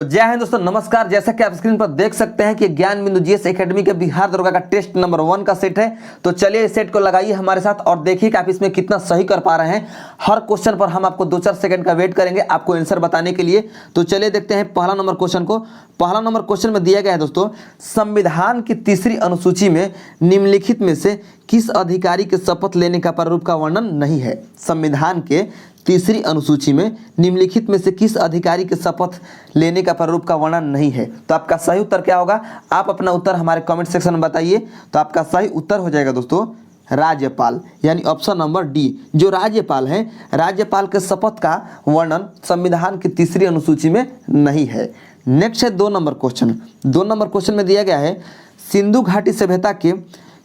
जय हिंद दोस्तों, नमस्कार। जैसा कि आप स्क्रीन पर देख सकते हैं कि ज्ञान बिंदु जीएस एकेडमी के बिहार दरोगा का टेस्ट नंबर 1 का सेट है। तो चलिए इस सेट को लगाइए हमारे साथ और देखिए कि आप इसमें कितना सही कर पा रहे हैं। हर क्वेश्चन पर हम आपको 2-4 सेकंड का वेट करेंगे आपको आंसर बताने के लिए। तो चलिए देखते हैं पहला नंबर क्वेश्चन को। पहला नंबर क्वेश्चन में दिया गया है दोस्तों, संविधान की तीसरी अनुसूची में निम्नलिखित में से किस अधिकारी के शपथ लेने का प्रारूप का वर्णन नहीं है। संविधान के तीसरी अनुसूची में निम्नलिखित में से किस अधिकारी के शपथ लेने का प्रारूप का वर्णन नहीं है। तो आपका सही उत्तर क्या होगा, आप अपना उत्तर हमारे कमेंट सेक्शन में बताइए। तो आपका सही उत्तर हो जाएगा दोस्तों राज्यपाल, यानी ऑप्शन नंबर डी। जो राज्यपाल हैं, राज्यपाल के शपथ का वर्णन संविधान की तीसरी अनुसूची में नहीं है। नेक्स्ट है 2 नंबर क्वेश्चन। 2 नंबर क्वेश्चन में दिया गया है, सिंधु घाटी सभ्यता के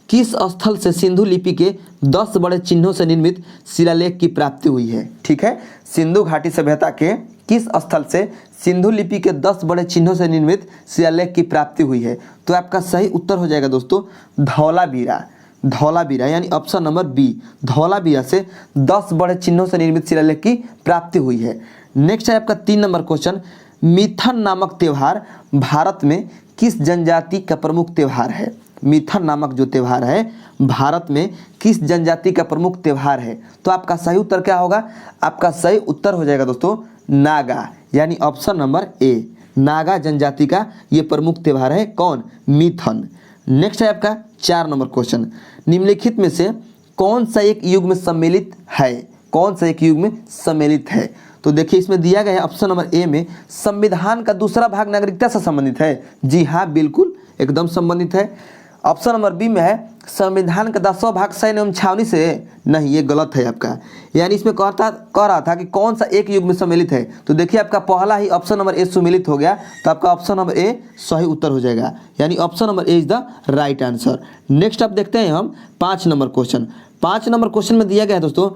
किस स्थल से सिंधु लिपि के 10 बड़े चिन्हों से निर्मित शिलालेख की प्राप्ति हुई है। ठीक है, सिंधु घाटी सभ्यता के किस स्थल से सिंधु लिपि के 10 बड़े चिन्हों से निर्मित शिलालेख की प्राप्ति हुई है। तो आपका सही उत्तर हो जाएगा दोस्तों धौलावीरा। धौलावीरा यानी ऑप्शन नंबर बी, धौलावीरा से 10 बड़े चिन्हों से निर्मित शिलालेख की प्राप्ति हुई है। नेक्स्ट है आपका 3 नंबर क्वेश्चन, मिथन नामक त्यौहार भारत में किस जनजाति का प्रमुख त्यौहार है। मिथन नामक जो त्यौहार है भारत में किस जनजाति का प्रमुख त्यौहार है। तो आपका सही उत्तर क्या होगा, आपका सही उत्तर हो जाएगा दोस्तों नागा, यानी ऑप्शन नंबर ए, नागा जनजाति का ये प्रमुख त्यौहार है। कौन, मिथन। नेक्स्ट है आपका 4 नंबर क्वेश्चन, निम्नलिखित में से कौन सा एक युग में सम्मिलित है। कौन सा एक युग में सम्मिलित है। तो देखिए इसमें दिया गया है ऑप्शन नंबर ए में, संविधान का दूसरा भाग नागरिकता से संबंधित है। जी हाँ, बिल्कुल एकदम संबंधित है। ऑप्शन नंबर बी में है, संविधान का 10वां भाग सैन्य एवं छावनी से। नहीं, ये गलत है आपका, यानी इसमें कह रहा था कि कौन सा एक युग में सम्मिलित है। तो देखिए आपका पहला ही ऑप्शन नंबर ए सम्मिलित हो गया। तो आपका ऑप्शन नंबर ए सही उत्तर हो जाएगा, यानी option number A is the right answer. Next आप देखते हैं हम 5 नंबर क्वेश्चन। 5 नंबर क्वेश्चन में दिया गया है दोस्तों,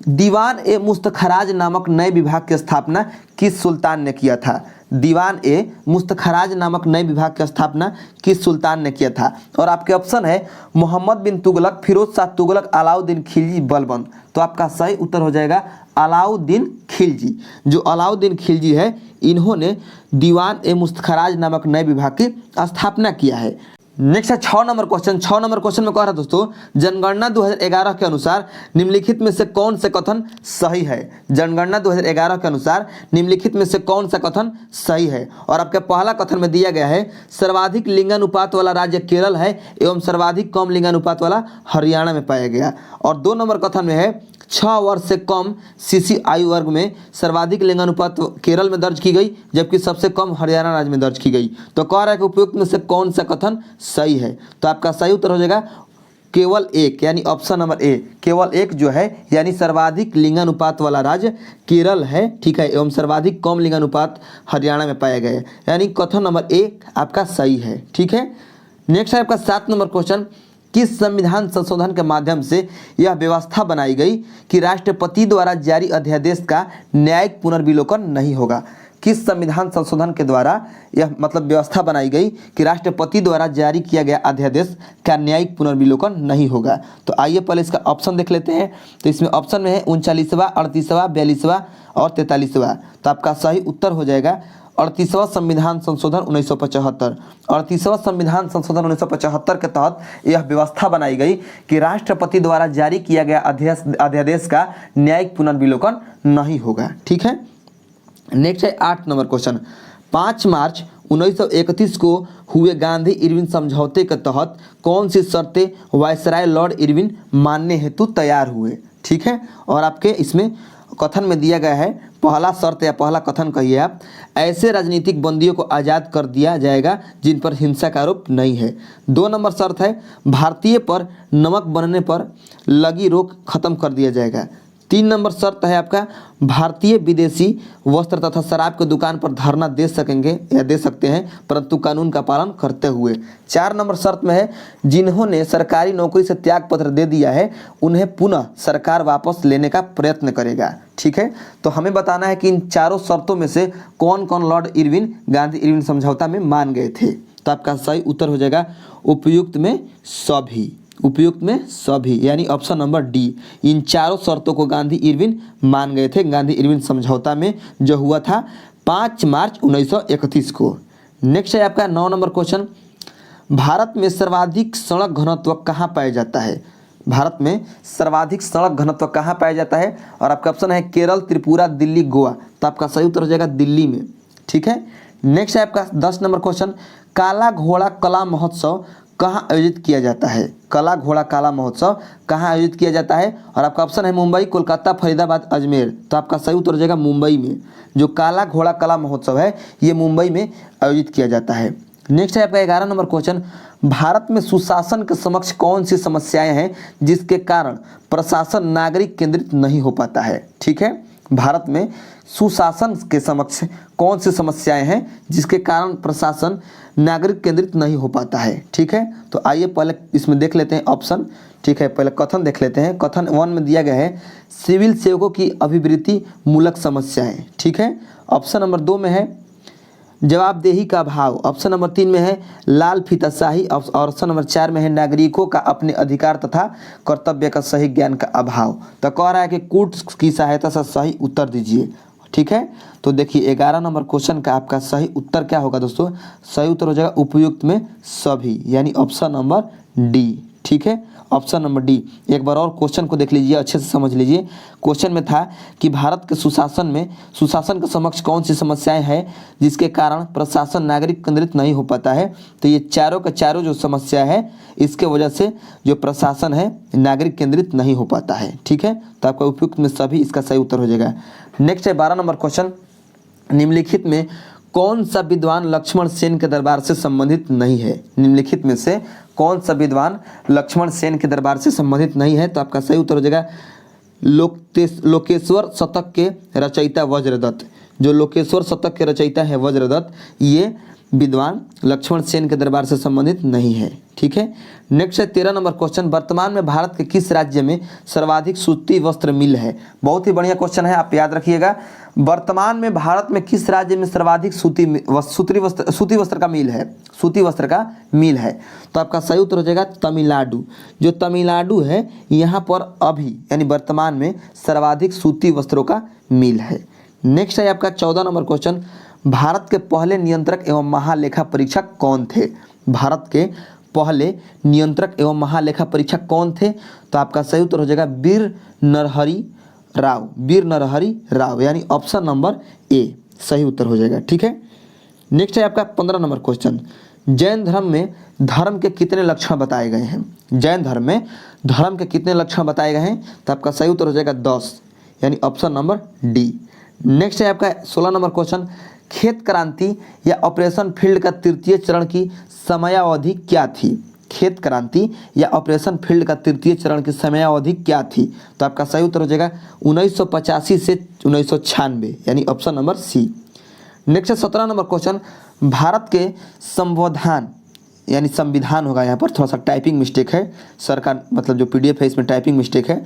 दीवान ए मुस्तखराज नामक नए विभाग की स्थापना किस सुल्तान ने किया था। दीवान ए मुस्तखराज नामक नए विभाग की स्थापना किस सुल्तान ने किया था। और आपके ऑप्शन है मोहम्मद बिन तुगलक, फिरोज शाह तुगलक, अलाउद्दीन खिलजी, बलबन। तो आपका सही उत्तर हो जाएगा अलाउद्दीन खिलजी। जो अलाउद्दीन खिलजी है, इन्होंने दीवान ए मुस्तखराज नामक नए विभाग की स्थापना किया है। नेक्स्ट है 6 नंबर क्वेश्चन। 6 नंबर क्वेश्चन में कह रहा है दोस्तों, जनगणना 2011 के अनुसार निम्नलिखित में से कौन से कथन सही है। जनगणना 2011 के अनुसार निम्नलिखित में से कौन सा कथन सही है। और आपके पहला कथन में दिया गया है, सर्वाधिक लिंगानुपात वाला राज्य केरल है एवं सर्वाधिक कम लिंगानुपात वाला हरियाणा में पाया गया। और 2 नंबर कथन में है, 6 वर्ष से कम सीसी आयु वर्ग में सर्वाधिक लिंगानुपात केरल में दर्ज की गई, जबकि सबसे कम हरियाणा राज्य में दर्ज की गई। तो कह रहा है कि उपयुक्त में से कौन सा कथन सही है। तो आपका सही उत्तर हो जाएगा केवल एक, यानी ऑप्शन नंबर ए, केवल एक जो है, यानी सर्वाधिक लिंगानुपात वाला राज्य केरल है। ठीक है, एवं सर्वाधिक कम लिंगानुपात हरियाणा में पाया गया है, यानी कथन नंबर ए आपका सही है। ठीक है। नेक्स्ट है आपका 7 नंबर क्वेश्चन, किस संविधान संशोधन के माध्यम से यह व्यवस्था बनाई गई कि राष्ट्रपति द्वारा जारी अध्यादेश का न्यायिक पुनर्विलोकन नहीं होगा। किस संविधान संशोधन के द्वारा यह व्यवस्था बनाई गई कि राष्ट्रपति द्वारा जारी किया गया अध्यादेश का न्यायिक पुनर्विलोकन नहीं होगा। तो आइए पहले इसका ऑप्शन देख लेते हैं। तो इसमें ऑप्शन में है 39वां, 38वां, 42वां और 43वां। तो आपका सही उत्तर हो जाएगा 38वां संविधान संशोधन 1975। 38वां संविधान संशोधन 1975 के तहत यह व्यवस्था बनाई गई कि राष्ट्रपति द्वारा जारी किया गया अध्यादेश का न्यायिक पुनर्विलोकन नहीं होगा। ठीक है। नेक्स्ट है 8 नंबर क्वेश्चन, 5 मार्च 1931 को हुए गांधी इरविन समझौते के तहत कौन सी शर्तें वायसराय लॉर्ड इरविन मानने हेतु तैयार हुए। ठीक है। और आपके इसमें कथन में दिया गया है, पहला शर्त या पहला कथन कहिए आप, ऐसे राजनीतिक बंदियों को आज़ाद कर दिया जाएगा जिन पर हिंसा का आरोप नहीं है। 2 नंबर शर्त है, भारतीय पर नमक बनने पर लगी रोक खत्म कर दिया जाएगा। 3 नंबर शर्त है आपका, भारतीय विदेशी वस्त्र तथा शराब की दुकान पर धरना दे सकेंगे या दे सकते हैं, परंतु कानून का पालन करते हुए। 4 नंबर शर्त में है, जिन्होंने सरकारी नौकरी से त्यागपत्र दे दिया है उन्हें पुनः सरकार वापस लेने का प्रयत्न करेगा। ठीक है। तो हमें बताना है कि इन चारों शर्तों में से कौन कौन लॉर्ड इरविन गांधी इरविन समझौता में मान गए थे। तो आपका सही उत्तर हो जाएगा उपयुक्त में सभी। उपयुक्त में सभी, यानी ऑप्शन नंबर डी। इन चारों शर्तों को गांधी इरविन मान गए थे। गांधी इरविन समझौता में जो हुआ था 5 मार्च 1931 को। नेक्स्ट है आपका 9 नंबर क्वेश्चन, भारत में सर्वाधिक सड़क घनत्व कहाँ पाया जाता है? भारत में सर्वाधिक सड़क घनत्व कहाँ पाया जाता है? और आपका ऑप्शन है केरल, त्रिपुरा, दिल्ली, गोवा। तो आपका सही उत्तर हो जाएगा दिल्ली में। ठीक है। नेक्स्ट है आपका 10 नंबर क्वेश्चन, काला घोड़ा कला महोत्सव कहाँ आयोजित किया जाता है? काला घोड़ा काला महोत्सव कहाँ आयोजित किया जाता है? और आपका ऑप्शन है मुंबई, कोलकाता, फरीदाबाद, अजमेर। तो आपका सही उत्तर हो जाएगा मुंबई में। जो काला घोड़ा कला महोत्सव है ये मुंबई में आयोजित किया जाता है। नेक्स्ट है आपका 11 नंबर क्वेश्चन, भारत में सुशासन के समक्ष कौन सी समस्याएं हैं जिसके कारण प्रशासन नागरिक केंद्रित नहीं हो पाता है? ठीक है, भारत में सुशासन के समक्ष कौन सी समस्याएं हैं जिसके कारण प्रशासन नागरिक केंद्रित नहीं हो पाता है? ठीक है, तो आइए पहले इसमें देख लेते हैं ऑप्शन। ठीक है, पहले कथन देख लेते हैं। कथन 1 में दिया गया है सिविल सेवकों की अभिवृत्ति मूलक समस्याएं। ठीक है, ऑप्शन नंबर 2 में है जवाबदेही का अभाव, ऑप्शन नंबर 3 में है लाल फीताशाही, और ऑप्शन नंबर 4 में है नागरिकों का अपने अधिकार तथा कर्तव्य का सही ज्ञान का अभाव। तो कह रहा है कि कोर्ट की सहायता से सही उत्तर दीजिए। ठीक है, तो देखिए 11 नंबर क्वेश्चन का आपका सही उत्तर क्या होगा दोस्तों? सही उत्तर हो जाएगा उपयुक्त में सभी, यानी ऑप्शन नंबर डी। ठीक है, ऑप्शन नंबर डी। एक बार और क्वेश्चन को देख लीजिए, अच्छे से समझ लीजिए। क्वेश्चन में था कि भारत के सुशासन के समक्ष कौन सी समस्याएं हैं जिसके कारण प्रशासन नागरिक केंद्रित नहीं हो पाता है? तो ये चारों का चारों जो समस्या है इसके वजह से जो प्रशासन है नागरिक केंद्रित नहीं हो पाता है। ठीक है, तो आपका उपयुक्त में सभी इसका सही उत्तर हो जाएगा। नेक्स्ट है 12 नंबर क्वेश्चन, निम्नलिखित में कौन सा विद्वान लक्ष्मण सेन के दरबार से संबंधित नहीं है? निम्नलिखित में से कौन सा विद्वान लक्ष्मण सेन के दरबार से संबंधित नहीं है? तो आपका सही उत्तर हो जाएगा लोकेश्वर शतक के रचयिता वज्रदत्त। जो लोकेश्वर शतक के रचयिता है वज्रदत्त, ये विद्वान लक्ष्मण सेन के दरबार से संबंधित नहीं है। ठीक है, नेक्स्ट है 13 नंबर क्वेश्चन, वर्तमान में भारत के किस राज्य में सर्वाधिक सूती वस्त्र मिल है? बहुत ही बढ़िया क्वेश्चन है, आप याद रखिएगा। वर्तमान में भारत में किस राज्य में सर्वाधिक सूती वस्त्र का मिल है? सूती वस्त्र का मिल है। तो आपका सही उत्तर हो जाएगा तमिलनाडु। जो तमिलनाडु है यहाँ पर अभी यानी वर्तमान में सर्वाधिक सूती वस्त्रों का मिल है। नेक्स्ट है आपका 14 नंबर क्वेश्चन, भारत के पहले नियंत्रक एवं महालेखा परीक्षक कौन थे? भारत के पहले नियंत्रक एवं महालेखा परीक्षक कौन थे? तो आपका सही उत्तर हो जाएगा वीर नरहरि राव, यानी ऑप्शन नंबर ए सही उत्तर हो जाएगा। ठीक है, नेक्स्ट है आपका 15 नंबर क्वेश्चन, जैन धर्म में धर्म के कितने लक्षण बताए गए हैं? जैन धर्म में धर्म के कितने लक्षण बताए गए हैं? तो आपका सही उत्तर हो जाएगा 10, यानी ऑप्शन नंबर डी। नेक्स्ट है आपका 16 नंबर क्वेश्चन, खेत क्रांति या ऑपरेशन फील्ड का तृतीय चरण की समयावधि क्या थी? खेत क्रांति या ऑपरेशन फील्ड का तृतीय चरण की समयावधि क्या थी? तो आपका सही उत्तर हो जाएगा 1985 से 1996, यानी ऑप्शन नंबर सी। नेक्स्ट है 17 नंबर क्वेश्चन, भारत के संविधान यानी संविधान होगा, यहाँ पर थोड़ा सा टाइपिंग मिस्टेक है, सरकार मतलब जो PDF है इसमें टाइपिंग मिस्टेक है।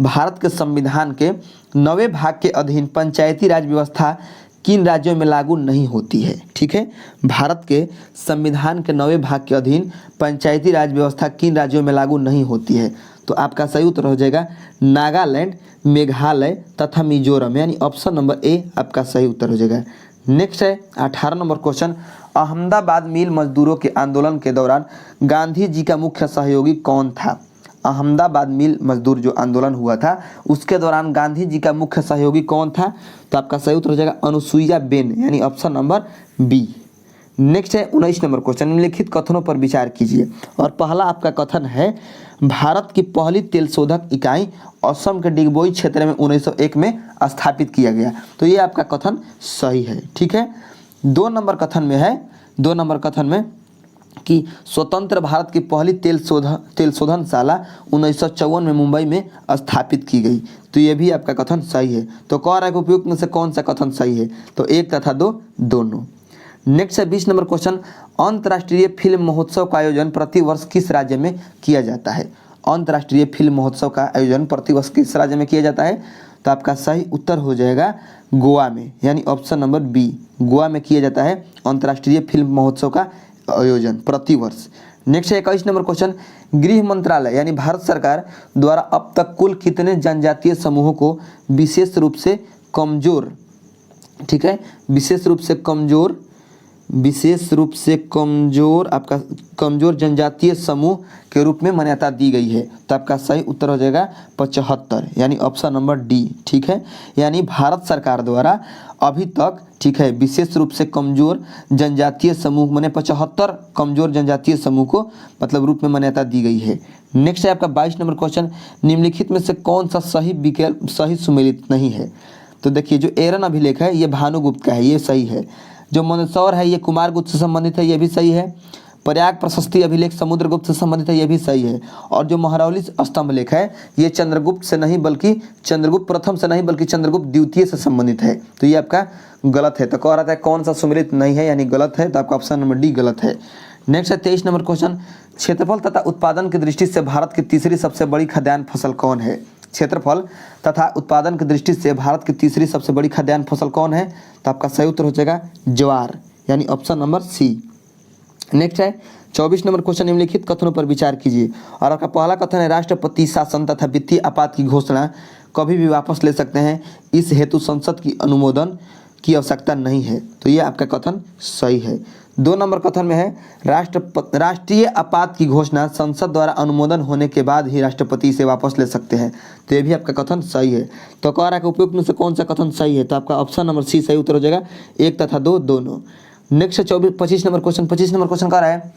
भारत के संविधान के 9वें भाग के अधीन पंचायती राज व्यवस्था किन राज्यों में लागू नहीं होती है? ठीक है, भारत के संविधान के 9वें भाग के अधीन पंचायती राज व्यवस्था किन राज्यों में लागू नहीं होती है? तो आपका सही उत्तर हो जाएगा नागालैंड, मेघालय तथा मिजोरम, यानी ऑप्शन नंबर ए आपका सही उत्तर हो जाएगा। नेक्स्ट है 18 नंबर क्वेश्चन, अहमदाबाद मिल मजदूरों के आंदोलन के दौरान गांधी जी का मुख्य सहयोगी कौन था? अहमदाबाद मिल मजदूर जो आंदोलन हुआ था उसके दौरान गांधी जी का मुख्य सहयोगी कौन था? तो आपका सही उत्तर हो जाएगा अनुसुईया बेन, यानी ऑप्शन नंबर बी। नेक्स्ट है 19 नंबर क्वेश्चन, निम्नलिखित कथनों पर विचार कीजिए। और पहला आपका कथन है भारत की पहली तेल शोधक इकाई असम के डिगबोई क्षेत्र में 1901 में स्थापित किया गया। तो ये आपका कथन सही है। ठीक है, 2 नंबर कथन में कि स्वतंत्र भारत की पहली तेल शोधनशाला 1954 में मुंबई में स्थापित की गई। तो ये भी आपका कथन सही है। तो कह रहा है कि उपयुक्त में से कौन सा कथन सही है? तो 1 तथा 2 दोनों। नेक्स्ट है 20 नंबर क्वेश्चन, अंतर्राष्ट्रीय फिल्म महोत्सव का आयोजन प्रतिवर्ष किस राज्य में किया जाता है? अंतर्राष्ट्रीय फिल्म महोत्सव का आयोजन प्रतिवर्ष किस राज्य में किया जाता है? तो आपका सही उत्तर हो जाएगा गोवा में, यानी ऑप्शन नंबर बी, गोवा में किया जाता है अंतर्राष्ट्रीय फिल्म महोत्सव का आयोजन प्रतिवर्ष। नेक्स्ट है 21 नंबर क्वेश्चन, गृह मंत्रालय यानी भारत सरकार द्वारा अब तक कुल कितने जनजातीय समूहों को विशेष रूप से कमजोर ठीक है, विशेष रूप से कमजोर आपका कमजोर जनजातीय समूह के रूप में मान्यता दी गई है। तो आपका सही उत्तर हो जाएगा 75, यानी ऑप्शन नंबर डी। ठीक है, यानी भारत सरकार द्वारा अभी तक, ठीक है, विशेष रूप से कमजोर जनजातीय समूह माने 75 कमजोर जनजातीय समूह को मतलब रूप में मान्यता दी गई है। नेक्स्ट है आपका 22 नंबर क्वेश्चन, निम्नलिखित में से कौन सा सही विकल्प सही सुमेलित नहीं है। तो देखिए, जो एरन अभिलेख है ये भानुगुप्त का है, ये सही है। जो मंदसौर है ये कुमारगुप्त से संबंधित है, ये भी सही है। प्रयाग प्रशस्ति अभिलेख समुद्रगुप्त से संबंधित है, ये भी सही है। और जो महरौली स्तंभ लेख है ये चंद्रगुप्त से नहीं बल्कि चंद्रगुप्त प्रथम से नहीं बल्कि चंद्रगुप्त द्वितीय से संबंधित है। तो ये आपका गलत है। तो कह रहा था कौन सा सुमेलित नहीं है, यानी गलत है। तो आपका ऑप्शन नंबर डी गलत है। नेक्स्ट है 23 नंबर क्वेश्चन, क्षेत्रफल तथा उत्पादन की दृष्टि से भारत की तीसरी सबसे बड़ी खाद्यान्न फसल कौन है। क्षेत्रफल तथा उत्पादन की दृष्टि से भारत की तीसरी सबसे बड़ी खाद्यान्न फसल कौन है। तो आपका सही उत्तर हो जाएगा ज्वार, यानी ऑप्शन नंबर सी। नेक्स्ट है 24 नंबर क्वेश्चन, निम्नलिखित कथनों पर विचार कीजिए। और आपका पहला कथन है राष्ट्रपति शासन तथा वित्तीय आपात की घोषणा कभी भी वापस ले सकते हैं, इस हेतु संसद की अनुमोदन की आवश्यकता नहीं है। तो ये आपका कथन सही है। 2 नंबर कथन में है राष्ट्रीय आपात की घोषणा संसद द्वारा अनुमोदन होने के बाद ही राष्ट्रपति इसे वापस ले सकते हैं। तो ये भी आपका कथन सही है। तो कह रहा है कि उपयुक्त में से कौन सा कथन सही है। तो आपका ऑप्शन नंबर सी सही उत्तर हो जाएगा, 1 तथा 2 दोनों। नेक्स्ट 25 नंबर क्वेश्चन कह रहा है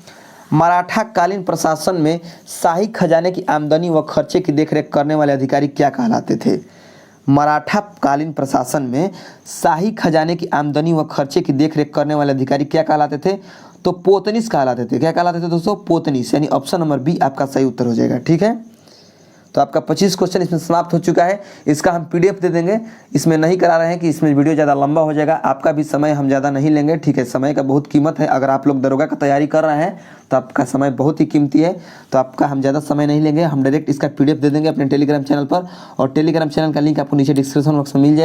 मराठा कालीन प्रशासन में शाही खजाने की आमदनी व खर्चे की देखरेख करने वाले अधिकारी क्या कहलाते थे। मराठा कालीन प्रशासन में शाही खजाने की आमदनी व खर्चे की देखरेख करने वाले अधिकारी क्या कहलाते थे। तो पोतनीस कहलाते थे। क्या कहलाते थे दोस्तों, पोतनीस, यानी ऑप्शन नंबर बी आपका सही उत्तर हो जाएगा। ठीक है, तो आपका 25 क्वेश्चन इसमें समाप्त हो चुका है। इसका हम PDF दे देंगे, इसमें नहीं करा रहे हैं कि इसमें वीडियो ज़्यादा लंबा हो जाएगा। आपका भी समय हम ज़्यादा नहीं लेंगे। ठीक है, समय का बहुत कीमत है। अगर आप लोग दरोगा का तैयारी कर रहे हैं तो आपका समय बहुत ही कीमती है। तो आपका हम ज़्यादा समय नहीं लेंगे, हम डायरेक्ट इसका PDF दे देंगे अपने टेलीग्राम चैनल पर। और टेलीग्राम चैनल का लिंक आपको नीचे डिस्क्रिप्शन बॉक्स में मिल जाएगा।